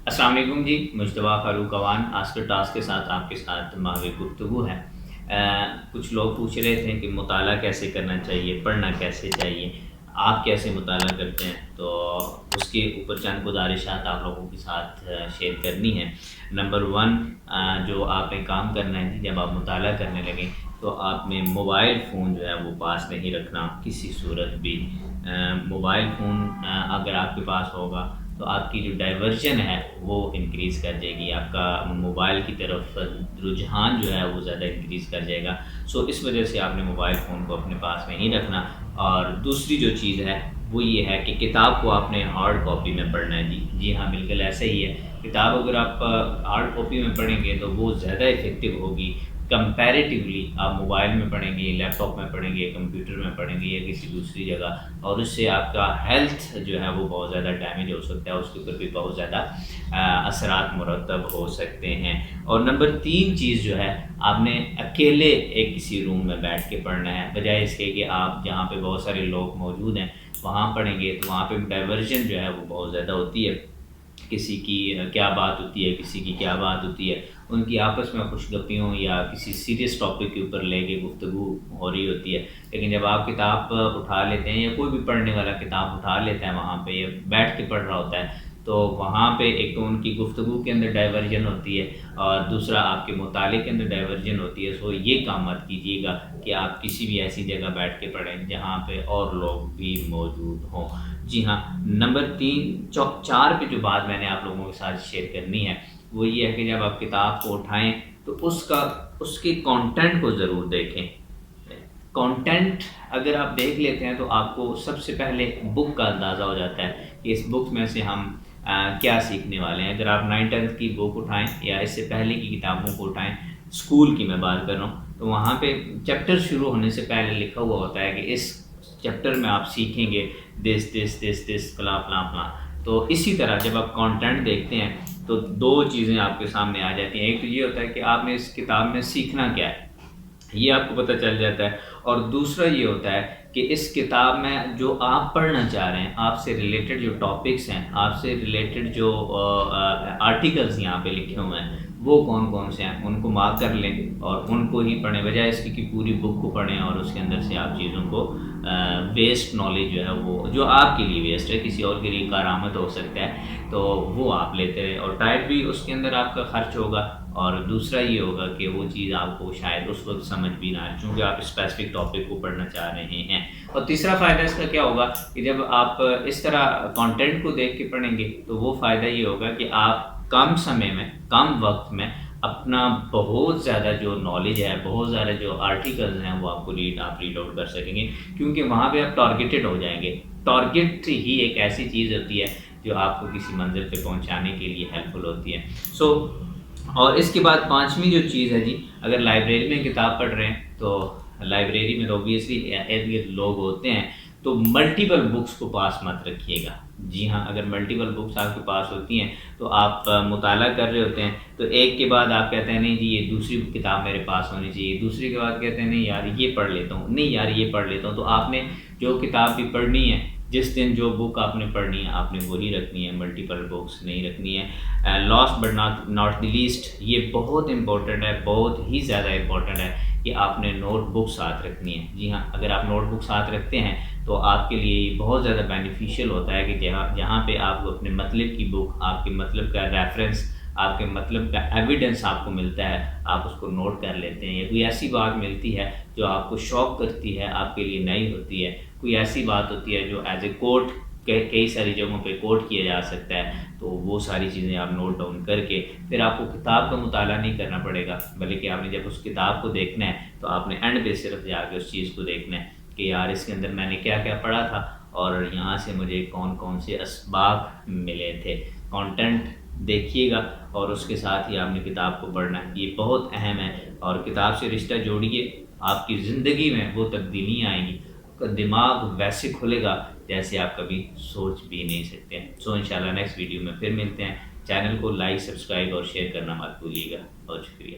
السلام علیکم جی، مجتبیٰ فاروق Awan Oscar task کے ساتھ آپ کے ساتھ محو گفتگو ہے۔ کچھ لوگ پوچھ رہے تھے کہ مطالعہ کیسے کرنا چاہیے، پڑھنا کیسے چاہیے، آپ کیسے مطالعہ کرتے ہیں، تو اس کے اوپر چند گزارشات آپ لوگوں کے ساتھ شیئر کرنی ہے۔ نمبر 1، جو آپ نے کام کرنا ہے جب آپ مطالعہ کرنے لگیں تو آپ نے موبائل فون جو ہے وہ پاس نہیں رکھنا کسی صورت بھی۔ موبائل فون اگر آپ کے پاس ہوگا تو آپ کی جو ڈائیورژن ہے وہ انکریز کر جائے گی، آپ کا موبائل کی طرف رجحان جو ہے وہ زیادہ انکریز کر جائے گا۔ اس وجہ سے آپ نے موبائل فون کو اپنے پاس نہیں رکھنا۔ اور دوسری جو چیز ہے وہ یہ ہے کہ کتاب کو آپ نے ہارڈ کاپی میں پڑھنا ہے۔ جی ہاں، بالکل ایسا ہی ہے۔ کتاب اگر آپ ہارڈ کاپی میں پڑھیں گے تو وہ زیادہ افیکٹو ہوگی کمپیریٹیولی آپ موبائل میں پڑھیں گے، لیپ ٹاپ میں پڑھیں گے، کمپیوٹر میں پڑھیں گے یا کسی دوسری جگہ، اور اس سے آپ کا ہیلتھ جو ہے وہ بہت زیادہ ڈیمیج ہو سکتا ہے، اس کے اوپر بھی بہت زیادہ اثرات مرتب ہو سکتے ہیں۔ اور نمبر 3 چیز جو ہے، آپ نے اکیلے ایک کسی روم میں بیٹھ کے پڑھنا ہے، بجائے اس کے کہ آپ جہاں پہ بہت سارے لوگ موجود ہیں وہاں پڑھیں گے تو وہاں پہ ڈائیورژن جو ہے وہ بہت زیادہ ہوتی ہے۔ کسی کی کیا بات ہوتی ہے، کسی کی کیا بات ہوتی ہے، ان کی آپس میں خوش گپیوں یا کسی سیریس ٹاپک کے اوپر لے کے گفتگو ہو رہی ہوتی ہے۔ لیکن جب آپ کتاب اٹھا لیتے ہیں یا کوئی بھی پڑھنے والا کتاب اٹھا لیتا ہے وہاں پہ یا بیٹھ کے پڑھ رہا ہوتا ہے تو وہاں پہ ایک تو ان کی گفتگو کے اندر ڈائیورژن ہوتی ہے اور دوسرا آپ کے مطالعے کے اندر ڈائیورژن ہوتی ہے۔ یہ کام مت کیجیے گا کہ آپ کسی بھی ایسی جگہ بیٹھ کے پڑھیں جہاں پہ اور لوگ بھی موجود ہوں۔ جی ہاں، نمبر 4 پہ جو بات میں نے آپ لوگوں کے ساتھ شیئر کرنی ہے وہ یہ ہے کہ جب آپ کتاب کو اٹھائیں تو اس کے کانٹینٹ کو ضرور دیکھیں۔ کانٹینٹ اگر آپ دیکھ لیتے ہیں تو آپ کو سب سے پہلے بک کا اندازہ ہو جاتا ہے کہ اس بک میں سے ہم کیا سیکھنے والے ہیں۔ اگر آپ 9th کی بک اٹھائیں یا اس سے پہلے کی کتابوں کو اٹھائیں، اسکول کی میں بات کر رہا ہوں، تو وہاں پہ چیپٹر شروع ہونے سے پہلے لکھا ہوا ہوتا ہے کہ اس چیپٹر میں آپ سیکھیں گے دس فلاں فلاں فلاں۔ تو اسی طرح جب آپ کانٹینٹ دیکھتے ہیں تو 2 چیزیں آپ کے سامنے آ جاتی ہیں۔ ایک تو یہ ہوتا ہے کہ آپ نے اس کتاب میں سیکھنا کیا ہے، یہ آپ کو پتہ چل جاتا ہے، اور دوسرا یہ ہوتا ہے کہ اس کتاب میں جو آپ پڑھنا چاہ رہے ہیں، آپ سے ریلیٹڈ جو ٹاپکس ہیں، آپ سے ریلیٹڈ جو آرٹیکلز یہاں پہ لکھے ہوئے ہیں وہ کون کون سے ہیں، ان کو مارک کر لیں اور ان کو ہی پڑھیں، بجائے اس کی کہ پوری بک کو پڑھیں اور اس کے اندر سے آپ چیزوں کو ویسٹ نالج جو ہے وہ جو آپ کے لیے ویسٹ ہے کسی اور کے لیے کارآمد ہو سکتا ہے تو وہ آپ لیتے رہے، اور ٹائم بھی اس کے اندر آپ کا خرچ ہوگا، اور دوسرا یہ ہوگا کہ وہ چیز آپ کو شاید اس وقت سمجھ بھی نہ آئے چونکہ آپ اسپیسیفک ٹاپک کو پڑھنا چاہ رہے ہیں۔ اور تیسرا فائدہ اس کا کیا ہوگا کہ جب آپ اس طرح کانٹینٹ کو دیکھ کے پڑھیں گے تو وہ فائدہ یہ ہوگا کہ آپ کم سمے میں، کم وقت میں اپنا بہت زیادہ جو نالج ہے، بہت زیادہ جو آرٹیکلز ہیں وہ آپ کو ریڈ آؤٹ کر سکیں گے، کیونکہ وہاں پہ آپ ٹارگیٹڈ ہو جائیں گے۔ ٹارگیٹ ہی ایک ایسی چیز ہوتی ہے جو آپ کو کسی منزل پہ پہنچانے کے لیے ہیلپ فل ہوتی ہے۔ اور اس کے بعد 5ویں جو چیز ہے جی، اگر لائبریری میں کتاب پڑھ رہے ہیں تو لائبریری میں تو اوبیسلی لوگ ہوتے ہیں تو ملٹیپل بکس کو پاس مت رکھیے گا۔ جی ہاں، اگر ملٹیپل بکس آپ کے پاس ہوتی ہیں تو آپ مطالعہ کر رہے ہوتے ہیں تو ایک کے بعد آپ کہتے ہیں نہیں جی یہ دوسری کتاب میرے پاس ہونی چاہیے، دوسری کے بعد کہتے ہیں نہیں یار یہ پڑھ لیتا ہوں، نہیں یار یہ پڑھ لیتا ہوں۔ تو آپ نے جو کتاب بھی پڑھنی ہے، جس دن جو بک آپ نے پڑھنی ہے آپ نے وہی رکھنی ہے، ملٹیپل بکس نہیں رکھنی ہے۔ Last but not the least, یہ بہت امپورٹنٹ ہے، بہت ہی زیادہ امپورٹنٹ ہے کہ آپ نے نوٹ بک ساتھ رکھنی ہے۔ جی ہاں، اگر آپ نوٹ بک ساتھ رکھتے ہیں تو آپ کے لیے یہ بہت زیادہ بینیفیشیل ہوتا ہے کہ جہاں پہ آپ کو اپنے مطلب کی بک، آپ کے مطلب کا ریفرنس، آپ کے مطلب کا ایویڈنس آپ کو ملتا ہے، آپ اس کو نوٹ کر لیتے ہیں، یا کوئی ایسی بات ملتی ہے جو آپ کو شوق کرتی ہے، آپ کے لیے نئی ہوتی ہے، کوئی ایسی بات ہوتی ہے جو ایز اے کوٹ کئی ساری جگہوں پہ کوٹ کیا جا سکتا ہے، تو وہ ساری چیزیں آپ نوٹ ڈاؤن کر کے پھر آپ کو کتاب کا مطالعہ نہیں کرنا پڑے گا، بلکہ آپ نے جب اس کتاب کو دیکھنا ہے تو آپ نے اینڈ پہ صرف جا کے اس چیز کو دیکھنا ہے کہ یار اس کے اندر میں نے کیا کیا پڑھا تھا اور یہاں سے مجھے کون کون سے اسباق ملے تھے۔ کانٹینٹ دیکھیے گا اور اس کے ساتھ ہی آپ نے کتاب کو پڑھنا ہے، یہ بہت اہم ہے، اور کتاب سے رشتہ جوڑیے، آپ کی زندگی میں وہ تبدیلیاں آئیں گی، آپ کا دماغ ویسے کھلے گا جیسے آپ کبھی سوچ بھی نہیں سکتے ہیں۔ انشاءاللہ نیکسٹ ویڈیو میں پھر ملتے ہیں۔ چینل کو لائک، سبسکرائب اور شیئر کرنا مت بھولیے گا۔ بہت شکریہ۔